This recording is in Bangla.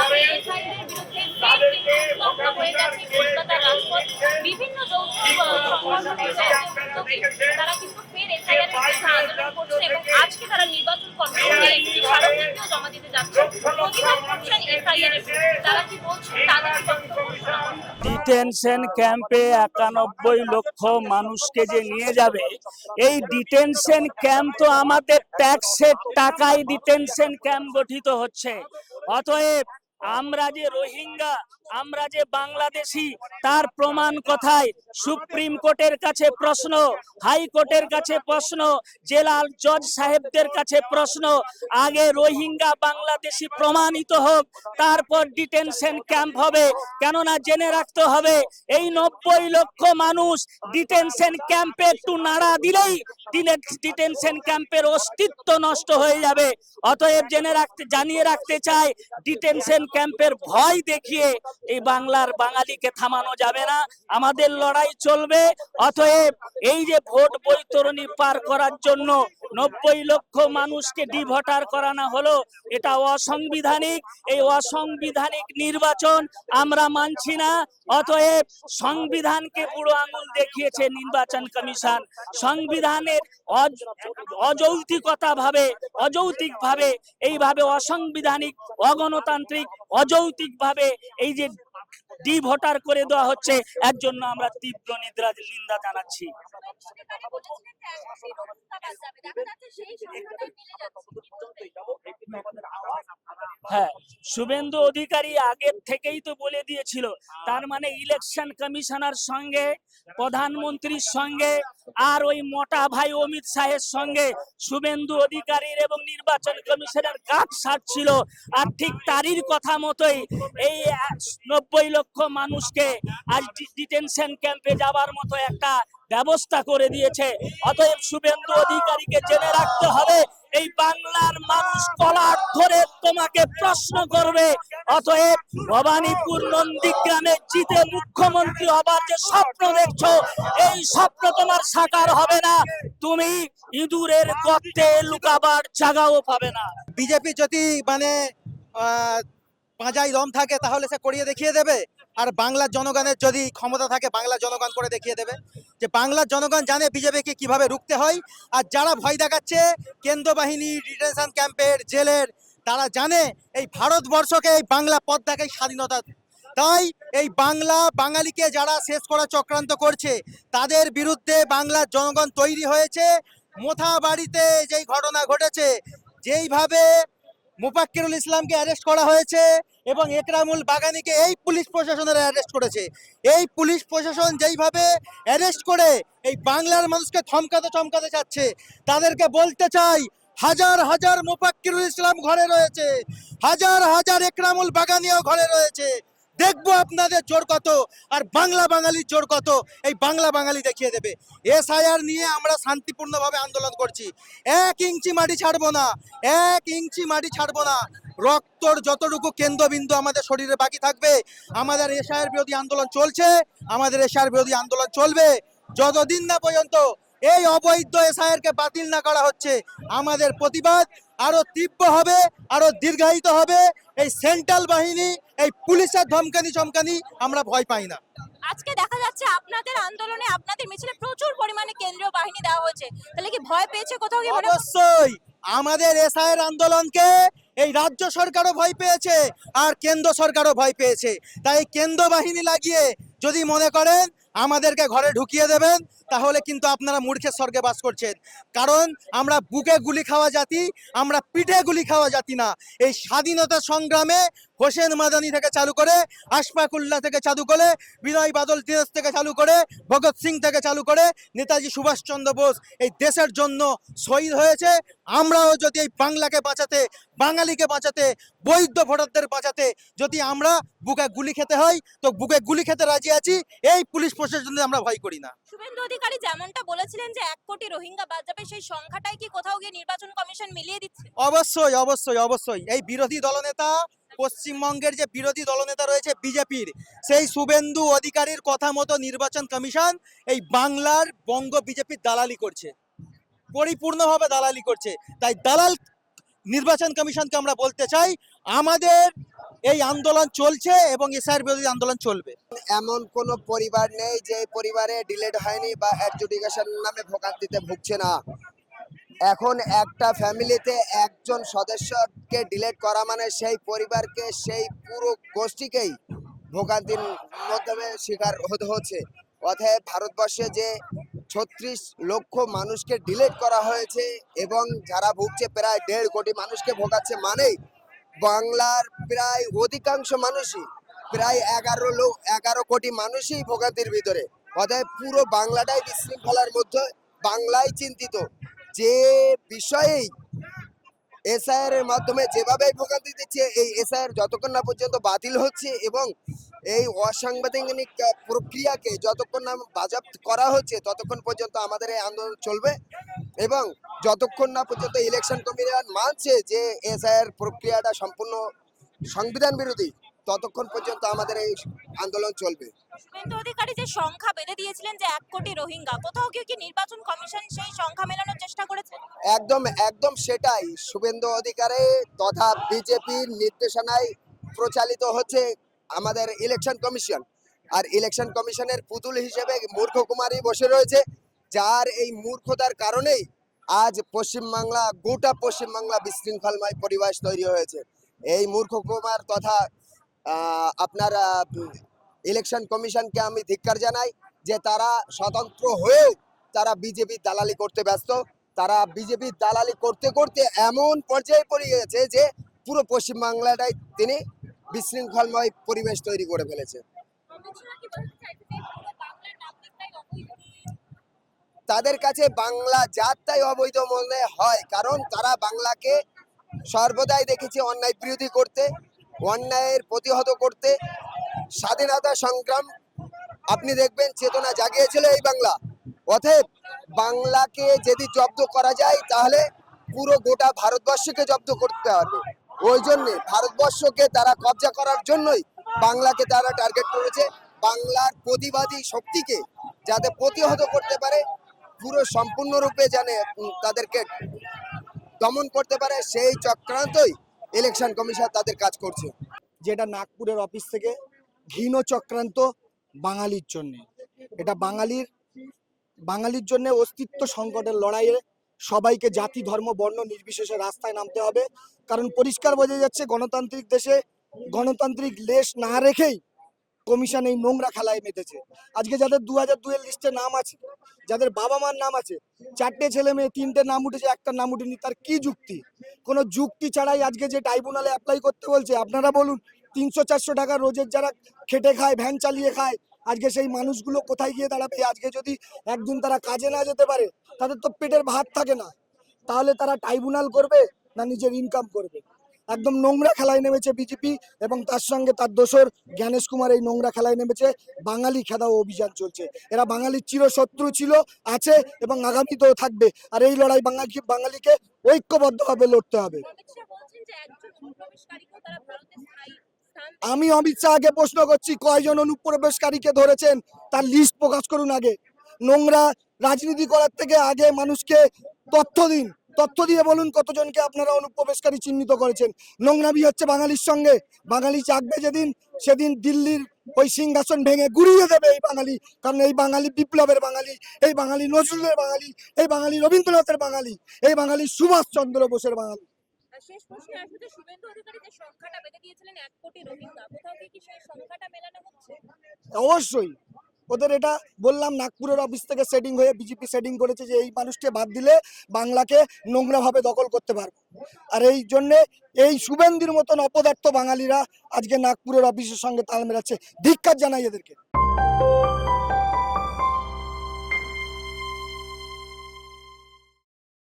যে এসআইআর বিরুদ্ধে ফের উত্তপ্ত হয়ে গেছে কলকাতার রাজপথ। বিভিন্ন যৌথ সংগঠনের যে উদ্যোগী তারা কিন্তু ফের এসআইআর এর বিরুদ্ধে আন্দোলন করছে এবং আজকে তারা নির্বাচন কমিশনে একটি স্মারকলিপিও জমা দিতে যাচ্ছে। প্রতিবাদ করছেন এসআইআর এর বিরুদ্ধে। তারা কি বলছেন তাদের বক্তব্য শোনা হবে। ডিটেনশন ক্যাম্পে 91 লক্ষ মানুষকে যে নিয়ে যাবে, এই ডিটেনশন ক্যাম্প তো আমাদের ট্যাক্সের টাকায় ডিটেনশন ক্যাম্প গঠিত হচ্ছে। অতএব আমরা যে রোহিঙ্গা, আমরা যে বাংলাদেশি, তার প্রমাণ কোথায়? সুপ্রিম কোর্টের কাছে প্রশ্ন, হাইকোর্টের কাছে প্রশ্ন, জেলা জজ সাহেবদের কাছে প্রশ্ন। আগে রোহিঙ্গা বাংলাদেশি প্রমাণিত হোক, তারপর ডিটেনশন ক্যাম্প হবে। কেননা জেনে রাখতে হবে, এই 90 লক্ষ মানুষ ডিটেনশন ক্যাম্পে একটু নাড়া দিলেই ডিটেনশন ক্যাম্পের অস্তিত্ব নষ্ট হয়ে যাবে। অতএব জানিয়ে রাখতে চাই, ডিটেনশন ক্যাম্পের ভয় দেখিয়ে এই বাংলার বাঙালিকে থামানো যাবে না, আমাদের লড়াই চলবে। অতএব এই যে ভোট বৈতরণী পার করার জন্য 90 লক্ষ মানুষকে ডিভোটার করানো হলো, এটা অসাংবিধানিক। এই অসাংবিধানিক নির্বাচন আমরা মানছি না। অতএব সংবিধানকে বুড়ো আঙুল দেখিয়েছে নির্বাচন কমিশন। সংবিধানের অযৌক্তিক ভাবে এইভাবে অসাংবিধানিক, অগণতান্ত্রিক, অযৌক্তিক ভাবে এই যে ডিভোটার করে দেওয়া হচ্ছে, এর জন্য আমরা তীব্র নিন্দা জানাচ্ছি। হ্যাঁ, শুভেন্দু অধিকারী আগের থেকেই তো বলে দিয়েছিল। তার মানে ইলেকশন কমিশনার সঙ্গে, প্রধানমন্ত্রীর সঙ্গে, আর ওই মোটা ভাই অমিত শাহের সঙ্গে শুভেন্দু অধিকারীর এবং নির্বাচন কমিশনের কাজ সারছিল। আর ঠিক তারই কথা মতোই এই 90 লক্ষ মানুষকে আজ ডিটেনশন ক্যাম্পে যাবার মতো একটা ব্যবস্থা করে দিয়েছে। অতএব শুভেন্দু অধিকারীকে জেনে রাখতে হবে, এই বাংলার মানুষ কলার ধরে তোমাকে প্রশ্ন করবে। অতএব ভবানীপুর নন্দীগ্রামে জিতে মুখ্যমন্ত্রী হবার যে স্বপ্ন দেখছো, এই স্বপ্ন তোমার সাকার হবে না। তুমি ইঁদুরের গর্তে লুকাবার জায়গাও পাবে না। বিজেপি যদি পাঁজায় দম থাকে তাহলে সে করিয়ে দেখিয়ে দেবে। আর বাংলার জনগণের যদি ক্ষমতা থাকে, বাংলার জনগণ করে দেখিয়ে দেবে যে বাংলার জনগণ জানে বিজেপিকে কিভাবে রুখতে হয়। আর যারা ভয় দেখাচ্ছে কেন্দ্র বাহিনী, ডিটেনশন ক্যাম্পের, জেলের, তারা জানে এই ভারতবর্ষকে, এই বাংলা পথ দেখায় স্বাধীনতা। তাই এই বাঙালিকে যারা শেষ করার চক্রান্ত করছে, তাদের বিরুদ্ধে বাংলার জনগণ তৈরি হয়েছে। মোথাবাড়িতে যেই ঘটনা ঘটেছে, যেইভাবে মুফাক্কিরুল ইসলামকে অ্যারেস্ট করা হয়েছে এবং একরামুল বাগানিকে এই পুলিশ প্রশাসনের অ্যারেস্ট করেছে, এই পুলিশ প্রশাসন যেইভাবে অ্যারেস্ট করে এই বাংলার মানুষকে চমকাতে চাচ্ছে, তাদেরকে বলতে চাই, হাজার হাজার মুফাক্কিরুল ইসলাম ঘরে রয়েছে, হাজার হাজার একরামুল বাগানিও ঘরে রয়েছে। দেখবো আপনাদের জোর কত আর বাঙালির জোর কত, এই বাঙালি দেখিয়ে দেবে। এসআইআর নিয়ে আমরা শান্তিপূর্ণভাবে আন্দোলন করছি, 1 ইঞ্চি মাটি ছাড়বো না, 1 ইঞ্চি মাটি ছাড়বো না। রক্তর যতটুকু কেন্দ্রবিন্দু আমাদের শরীরে বাকি থাকবে, আমাদের এসআইআর বিরোধী আন্দোলন চলছে, আমাদের এসআইআর বিরোধী আন্দোলন চলবে যতদিন না পর্যন্ত এই অবৈধ এসআইআর কে বাতিল না করা হচ্ছে। আমাদের প্রতিবাদ আরো তীব্র হবে, আরো দীর্ঘায়িত হবে। এই সেন্ট্রাল বাহিনী, এই পুলিশের চমকানি আমরা ভয় পাই না। আজকে দেখা যাচ্ছে আপনাদের আন্দোলনে, আপনাদের মিছিলে প্রচুর পরিমাণে কেন্দ্রীয় বাহিনী দেওয়া হয়েছে, তাহলে কি ভয় পেয়েছে কোথাও কি? অবশ্যই আমাদের এসআইআর আন্দোলনকে এই রাজ্য সরকারও ভয় পেয়েছে আর কেন্দ্র সরকারও ভয় পেয়েছে। তাই কেন্দ্র বাহিনী লাগিয়ে যদি মনে করেন আমাদেরকে ঘরে ঢুকিয়ে দেবেন, তাহলে কিন্তু আপনারা মূর্খের স্বর্গে বাস করছেন। কারণ আমরা বুকে গুলি খাওয়া জাতি, আমরা পিঠে গুলি খাওয়া জাতি না। এই স্বাধীনতা সংগ্রামে হোসেন মাদানি থেকে চালু করে, আশফাকুল্লাহ থেকে চালু করে, বিনয় বাদল দীনেশ থেকে চালু করে, ভগৎ সিং থেকে চালু করে, নেতাজি সুভাষচন্দ্র বোস এই দেশের জন্য শহীদ হয়েছে। আমরাও যদি এই বাংলাকে বাঁচাতে, বাঙালিকে বাঁচাতে, বৈধ ভোটারদের বাঁচাতে যদি আমরা বুকে গুলি খেতে হয়, তো বুকে গুলি খেতে রাজি আছি। এই পুলিশ প্রশাসনে আমরা ভয় করি না। শুভেন্দু অধিকারী যেমনটা বলেছিলেন যে 1 কোটি রোহিঙ্গা বাদ যাবে, সেই সংখ্যাটাই কি কোথাও গিয়ে নির্বাচন কমিশন মিলিয়ে দিচ্ছে? অবশ্যই এই বিরোধী দলনেতা, পশ্চিমবঙ্গের যে বিরোধী দলনেতা রয়েছে বিজেপির, সেই শুভেন্দু অধিকারীর কথা মতো নির্বাচন কমিশন এই বাংলার বঙ্গ বিজেপির দালালি করছে, পরিপূর্ণভাবে দালালি করছে। তাই দালাল নির্বাচন কমিশনকে আমরা বলতে চাই, আমাদের এই আন্দোলন চলছে এবং এসআইআর বিরোধী আন্দোলন চলবে। এমন কোনো পরিবার নেই যে পরিবারে ডিলেট হয়নি বা অ্যাডজুডিকেশন নামে ভোগান্তিতে ভুগছে না। এখন একটা ফ্যামিলিতে একজন সদস্যকে ডিলেট করা মানে সেই পরিবারকে, সেই পুরো গোষ্ঠীকেই ভোগান্তির মাধ্যমে শিকার হতে হচ্ছে। অতএব ভারতবর্ষে যে 36 লক্ষ মানুষকে ডিলেট করা হয়েছে এবং যারা ভুগছে প্রায় 1.5 কোটি মানুষকে ভোগাচ্ছে, মানেই বাংলার প্রায় অধিকাংশ মানুষই, প্রায় 11 কোটি মানুষই ভোগান্তির ভিতরে। অতএব পুরো বাংলাটাই বিশৃঙ্খলার মধ্যে, বাংলায় চিন্তিত। যে বিষয়েই এসআইআর এর মাধ্যমে যেভাবে ভোগান্তি দিচ্ছে, এই এসআইআর যতক্ষণ না পর্যন্ত বাতিল হচ্ছে এবং এই অসাংবিধানিক প্রক্রিয়াকে যতক্ষণ না বাজেয়াপ্ত করা হচ্ছে, ততক্ষণ পর্যন্ত আমাদের এই আন্দোলন চলবে। এবং যতক্ষণ না পর্যন্ত ইলেকশন কমিশন মানছে যে এসআইআর প্রক্রিয়াটা সম্পূর্ণ সংবিধান বিরোধী, ততক্ষণ পর্যন্ত আমাদের এই আন্দোলন চলবে। শুভেন্দু অধিকারী যে সংখ্যা বেঁধে দিয়েছিলেন যে 1 কোটি রোহিঙ্গা, কোথাও কি নির্বাচন কমিশন সেই সংখ্যা মেলানোর চেষ্টা করেছে? একদম একদম সেটাই শুভেন্দু অধিকারী তথা বিজেপির নির্দেশনায় প্রচালিত হচ্ছে আমাদের ইলেকশন কমিশন। আর ইলেকশন কমিশনের পুতুল হিসেবে মূর্খ কুমারী বসে রয়েছে, যার এই মূর্খতার কারণেই আজ পশ্চিমবাংলা, গোটা পশ্চিমবাংলা বিশৃঙ্খলময় পরিবেশ তৈরি হয়েছে। এই মূর্খ কুমার তথা আপনার ইলেকশন কমিশনকে আমি ধিক্কার জানাই যে তারা স্বতন্ত্র হয়েও তারা বিজেপির দালালি করতে ব্যস্ত। তারা বিজেপির দালালি করতে করতে এমন পর্যায়ে পড়ে গেছে যে পুরো পশ্চিমবাংলাটাই তিনি বিশৃঙ্খলময় পরিবেশ তৈরি করে ফেলেছে। তাদের কাছে বাংলা জাতটাই অবৈধ মনে হয়, কারণ তারা বাংলাকে সর্বদাই দেখেছে অন্যায় বিরোধী করতে, অন্যায়ের প্রতিহত করতে। স্বাধীনতা সংগ্রাম আপনি দেখবেন চেতনা জাগিয়েছিল এই বাংলা। অতএব বাংলাকে যদি জব্দ করা যায় তাহলে পুরো গোটা ভারতবর্ষকে জব্দ করতে হবে। ওই জন্যে ভারতবর্ষকে তারা কবজা করার জন্যই বাংলাকে তারা টার্গেট করেছে। বাংলার প্রতিবাদী শক্তিকে যাতে প্রতিহত করতে পারে, পুরো সম্পূর্ণরূপে জানে তাদেরকে দমন করতে পারে, সেই চক্রান্তই ইলেকশন কমিশন তাদের কাজ করছে। যেটা নাগপুরের অফিস থেকে ঘৃণ চক্রান্ত বাঙালির জন্য, এটা বাঙালির জন্য অস্তিত্ব সংকটের লড়াইয়ে সবাইকে জাতি ধর্ম বর্ণ নির্বিশেষে রাস্তায় নামতে হবে। কারণ পরিষ্কার বোঝা যাচ্ছে গণতান্ত্রিক দেশে গণতান্ত্রিক লেশ না রেখেই কমিশন এই নোংরা খেলায় মেতেছে। আজকে যাদের 2002 লিস্টে নাম আছে, যাদের বাবা মার নাম আছে, 4টে ছেলে মেয়ে, 3টে নাম উঠেছে, একটা নাম উঠেনি, তার কি যুক্তি? কোনো যুক্তি ছাড়াই আজকে যে ট্রাইব্যুনালে অ্যাপ্লাই করতে বলছে, আপনারা বলুন 300-400 টাকা রোজের যারা খেটে খায়, ভ্যান চালিয়ে খায়, আজকে সেই মানুষগুলো কোথায় গিয়ে দাঁড়াবে? আজকে যদি একদিন তারা কাজে না যেতে পারে, তাদের তো পেটের ভাত থাকে না, তাহলে তারা ট্রাইব্যুনাল করবে না নিজের ইনকাম করবে? একদম নোংরা খেলায় নেমেছে বিজেপি এবং তার সঙ্গে তার দোসর জ্ঞানেশ কুমার এই নোংরা খেলায় নেমেছে। বাঙালি খেদাও অভিযান চলছে। এরা বাঙালির চিরশত্রু ছিল, আছে এবং আগামীতেও থাকবে। আর এই লড়াই বাঙালিকে ঐক্যবদ্ধভাবে লড়তে হবে। আমি অমিত শাহকে প্রশ্ন করছি, কয়জন অনুপ্রবেশকারীকে ধরেছেন তার লিস্ট প্রকাশ করুন আগে। নোংরা রাজনীতি করার থেকে আগে মানুষকে তথ্য দিন, তথ্য দিয়ে বলুন কতজনকে আপনারা অনুপ্রবেশকারী চিহ্নিত করেছেন। নোংরামি হচ্ছে বাঙালির সঙ্গে। বাঙালি জাগবে যেদিন, সেদিন দিল্লির ওই সিংহাসন ভেঙে গুড়িয়ে দেবে এই বাঙালি। কারণ এই বাঙালি বিপ্লবের বাঙালি, এই বাঙালি নজরুলের বাঙালি, এই বাঙালি রবীন্দ্রনাথের বাঙালি, এই বাঙালি সুভাষচন্দ্র বোসের বাঙালি। শেষ প্রশ্নে আসলে শুভেন্দু অধিকারী যে সংখ্যাটা বেঁধে দিয়েছিলেন 1 কোটি রোহিঙ্গা, কোথাও কি সেই সংখ্যাটা মেলানো হচ্ছে? অবশ্যই ওদের এটা বললাম, নাগপুরের অফিস থেকে সেটিং হয়ে বিজেপি সেটিং করেছে যে এই মানুষকে বাদ দিলে বাংলাকে নোংরাভাবে দখল করতে পারবে। আর এই জন্যে এই শুভেন্দুর মতন অপদার্থ বাঙালিরা আজকে নাগপুরের অফিসের সঙ্গে তাল মেলাচ্ছে। ধিক্কার জানাই এদেরকে।